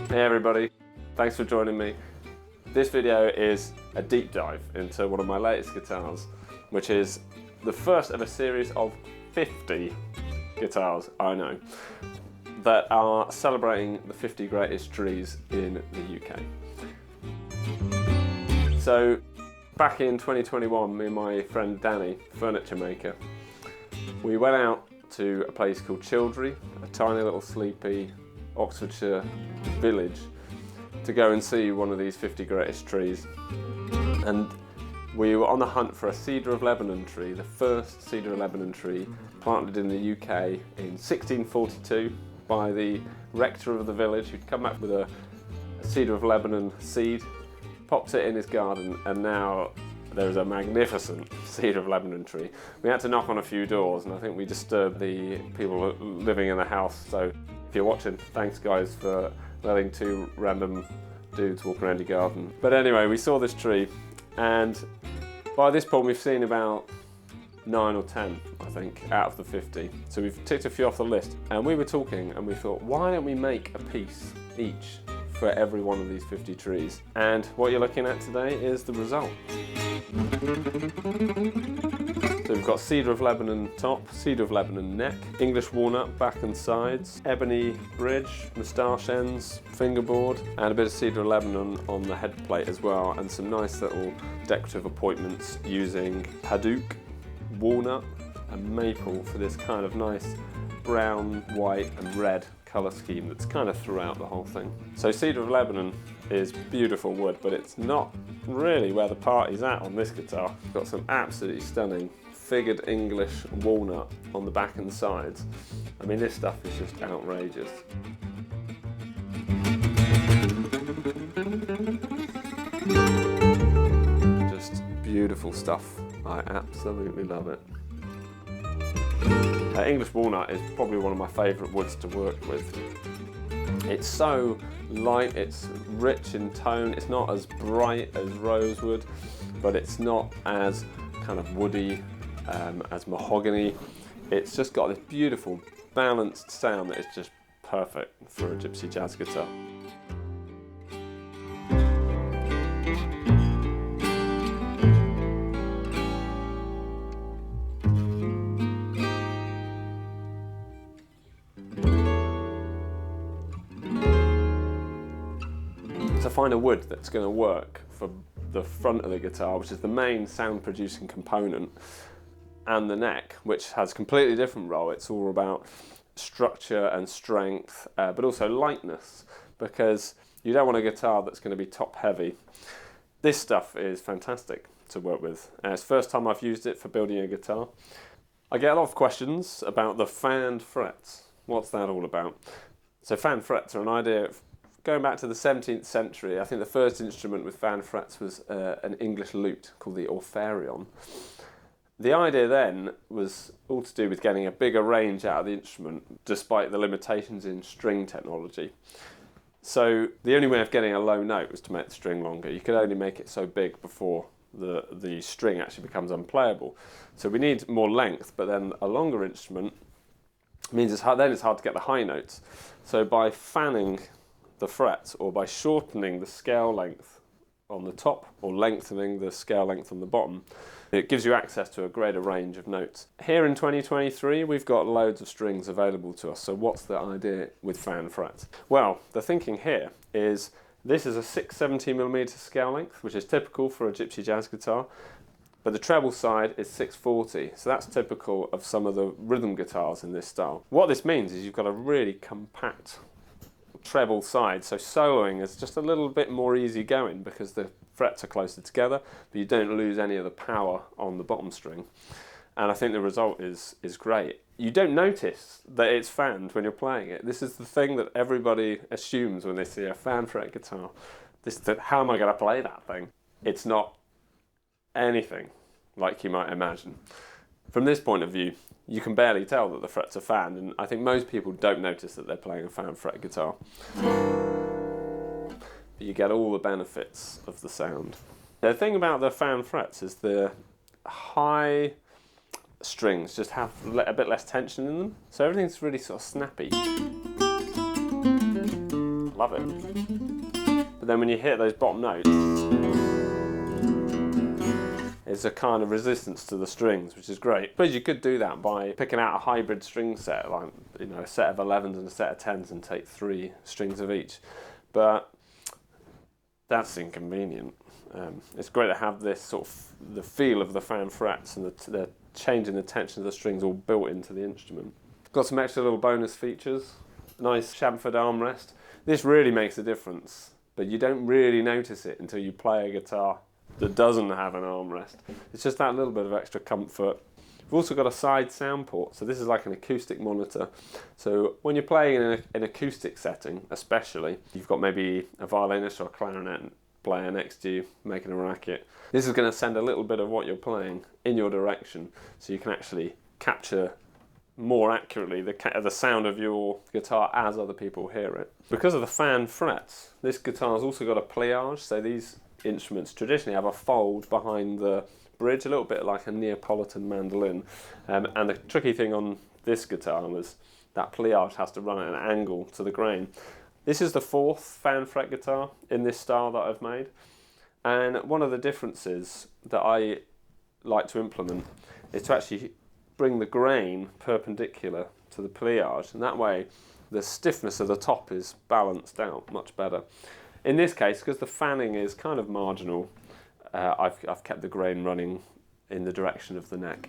Hey everybody, thanks for joining me. This video is a deep dive into one of my latest guitars, which is the first of a series of 50 guitars, I know, that are celebrating the 50 greatest trees in the UK. So back in 2021, me and my friend Danny, furniture maker, we went out to a place called Childry, a tiny little sleepy Oxfordshire village, to go and see one of these 50 greatest trees. And we were on the hunt for a cedar of Lebanon tree, the first cedar of Lebanon tree planted in the UK in 1642 by the rector of the village, who'd come back with a cedar of Lebanon seed, popped it in his garden, and now there's a magnificent cedar of Lebanon tree. We had to knock on a few doors, and I think we disturbed the people living in the house. So if you're watching, thanks guys for letting two random dudes walk around your garden. But anyway, we saw this tree, and by this point we've seen about 9 or 10, I think, out of the 50. So we've ticked a few off the list, and we were talking and we thought, why don't we make a piece each for every one of these 50 trees? And what you're looking at today is the result. So we've got cedar of Lebanon top, cedar of Lebanon neck, English walnut back and sides, ebony bridge, moustache ends, fingerboard, and a bit of cedar of Lebanon on the head plate as well, and some nice little decorative appointments using haddock, walnut and maple for this kind of nice brown, white and red colour scheme that's kind of throughout the whole thing. So cedar of Lebanon is beautiful wood, but it's not really where the party's at on this guitar. It's got some absolutely stunning figured English walnut on the back and sides. I mean, this stuff is just outrageous. Just beautiful stuff. I absolutely love it. English walnut is probably one of my favourite woods to work with. It's so light, it's rich in tone, it's not as bright as rosewood, but it's not as kind of woody as mahogany. It's just got this beautiful balanced sound that is just perfect for a gypsy jazz guitar. To find a wood that's going to work for the front of the guitar, which is the main sound producing component, and the neck, which has a completely different role. It's all about structure and strength, but also lightness, because you don't want a guitar that's going to be top heavy. This stuff is fantastic to work with. It's the first time I've used it for building a guitar. I get a lot of questions about the fanned frets. What's that all about? So fanned frets are an idea of going back to the 17th century. I think the first instrument with fan frets was an English lute called the orpharion. The idea then was all to do with getting a bigger range out of the instrument, despite the limitations in string technology. So the only way of getting a low note was to make the string longer. You could only make it so big before the string actually becomes unplayable. So we need more length, but then a longer instrument means it's hard to get the high notes. So by fanning the frets, or by shortening the scale length on the top or lengthening the scale length on the bottom, it gives you access to a greater range of notes. Here in 2023 we've got loads of strings available to us, so what's the idea with fan frets? Well, the thinking here is this is a 670mm scale length, which is typical for a gypsy jazz guitar, but the treble side is 640, so that's typical of some of the rhythm guitars in this style. What this means is you've got a really compact treble side, so soloing is just a little bit more easy going because the frets are closer together, but you don't lose any of the power on the bottom string. And I think the result is great. You don't notice that it's fanned when you're playing it. This is the thing that everybody assumes when they see a fan fret guitar. How am I going to play that thing? It's not anything like you might imagine. From this point of view, you can barely tell that the frets are fanned, and I think most people don't notice that they're playing a fan fret guitar. But you get all the benefits of the sound. The thing about the fan frets is the high strings just have a bit less tension in them, so everything's really sort of snappy. love it. But then when you hit those bottom notes, it's a kind of resistance to the strings, which is great. But you could do that by picking out a hybrid string set, like, you know, a set of 11s and a set of 10s, and take 3 strings of each. But that's inconvenient. It's great to have this sort of the feel of the fan frets and the changing the tension of the strings all built into the instrument. Got some extra little bonus features. Nice chamfered armrest. This really makes a difference, but you don't really notice it until you play a guitar that doesn't have an armrest. It's just that little bit of extra comfort. We've also got a side sound port, so this is like an acoustic monitor. So when you're playing in an acoustic setting, especially, you've got maybe a violinist or a clarinet player next to you making a racket. This is going to send a little bit of what you're playing in your direction, so you can actually capture more accurately the sound of your guitar as other people hear it. Because of the fan frets, this guitar's also got a pliage, so these instruments traditionally have a fold behind the bridge, a little bit like a Neapolitan mandolin. And the tricky thing on this guitar was that pliage has to run at an angle to the grain. This is the 4th fan fret guitar in this style that I've made. And one of the differences that I like to implement is to actually bring the grain perpendicular to the pliage, and that way the stiffness of the top is balanced out much better. In this case, because the fanning is kind of marginal, I've kept the grain running in the direction of the neck.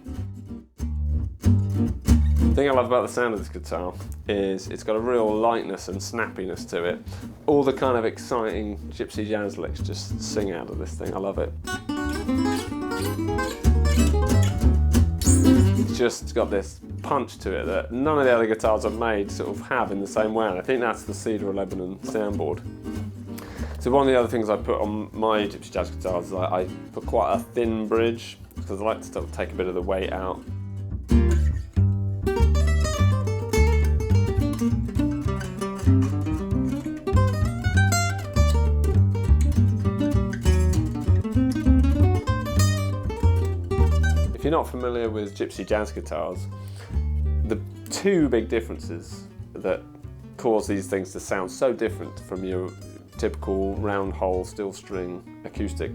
The thing I love about the sound of this guitar is it's got a real lightness and snappiness to it. All the kind of exciting gypsy jazz licks just sing out of this thing. I love it. It's just got this punch to it that none of the other guitars I've made sort of have in the same way, and I think that's the Cedar of Lebanon soundboard. So one of the other things I put on my gypsy jazz guitars is I put quite a thin bridge, because I like to sort of take a bit of the weight out. If you're not familiar with gypsy jazz guitars, the 2 big differences that cause these things to sound so different from your typical round hole steel string acoustic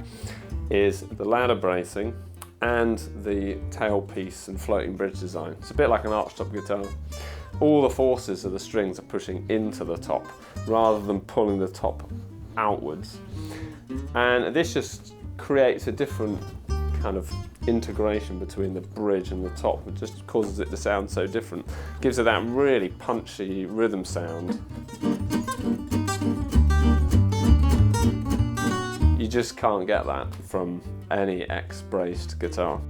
is the ladder bracing and the tailpiece and floating bridge design. It's a bit like an archtop guitar. All the forces of the strings are pushing into the top rather than pulling the top outwards. And this just creates a different kind of integration between the bridge and the top. It just causes it to sound so different. Gives it that really punchy rhythm sound. You just can't get that from any X-braced guitar.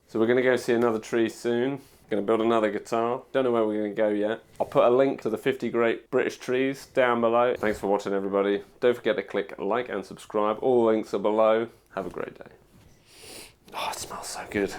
So we're going to go see another tree soon. Going to build another guitar. Don't know where we're going to go yet. I'll put a link to the 50 great British trees down below. Thanks for watching, everybody. Don't forget to click like and subscribe. All links are below. Have a great day. Oh, it smells so good.